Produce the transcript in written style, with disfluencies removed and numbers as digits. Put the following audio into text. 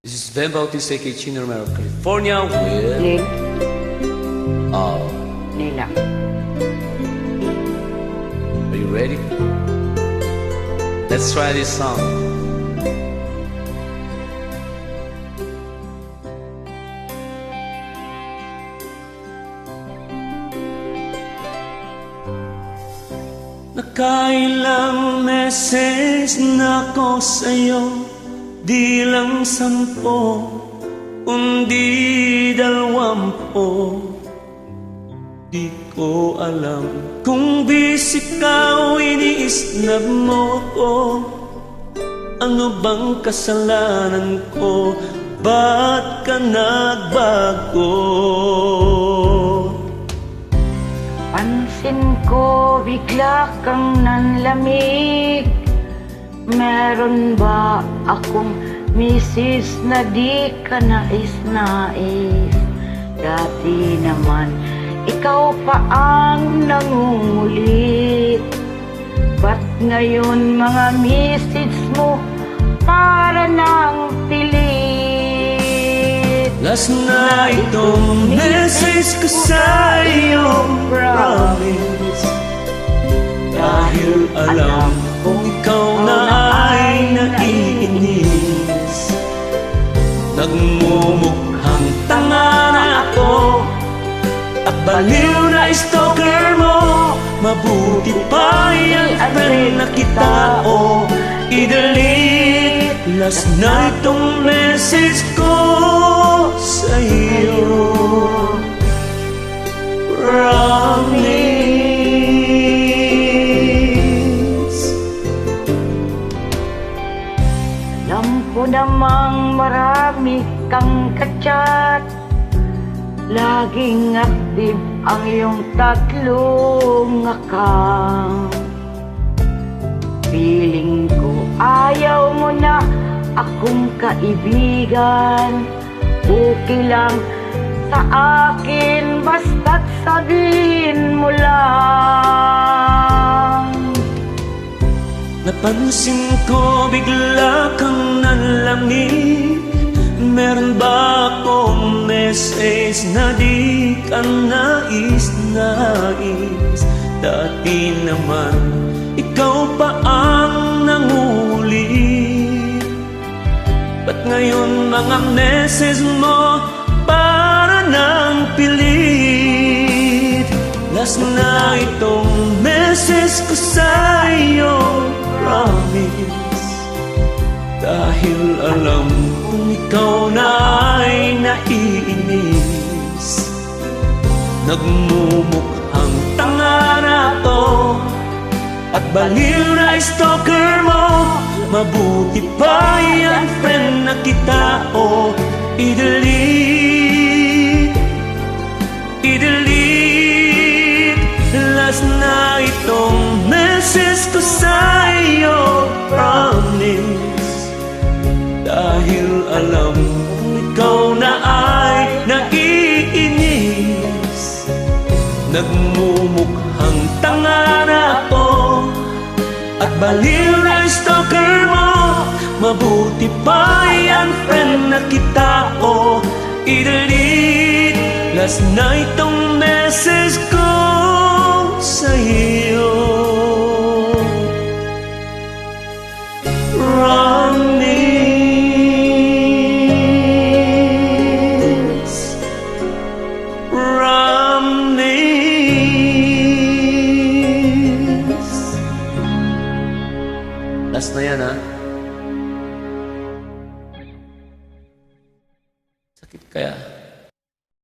This is Ben Bautista, aka Chino Romero, California with Lil, Oh. Lila. Are you ready? Let's try this song. Nakailang message na ko sa'yo, di lang 10, kundi 20. Di ko alam kung busy ka o iniisnab mo ko. Ano bang kasalanan ko? Ba't ka nagbago? Pansin ko bigla kang nanlamig. Meron ba akong misis na di ka nais-nais? Dati naman ikaw pa ang nangungulit. Ba't ngayon mga message mo para nang pilit? Last night itong message ko sa'yo, promise. Dahil alam kong ikaw na ay naiinis. Nagmumukhang tanga na ako at baliw na stalker mo. Mabuti pa yung friend na kita o i-delete. Last night itong message ko sa'yo, promise. Alam ko namang marami kang kachat. Laging active ang iyong tatlong account. Feeling ko ayaw mo na akong kaibigan. Okay lang sa akin basta't sabihin mo lang. Napansin ko bigla kang nanlamig. Meron ba akong message na di ka nais-nais? Dati naman ikaw pa ang nangulit. Ba't ngayon mga message mo para nang pilit? Last night itong message ko sa'yo, promise. Dahil alam kong ikaw na ay naiinis. Nagmumukhang tanga na to at baliw na stalker mo. Mabuti pa yan friend na kita o i-delete. I-delete. Last night itong message ko sa'yo, promise. Dahil alam kong ikaw na ay naiinis. Nagmumukhang tanga na ako at baliw na stalker mo. Mabuti pa yan friend na kita o i-delete. Last night itong message ko sa'yo, promise. Promise. Last na yan, ha? Sakit kaya?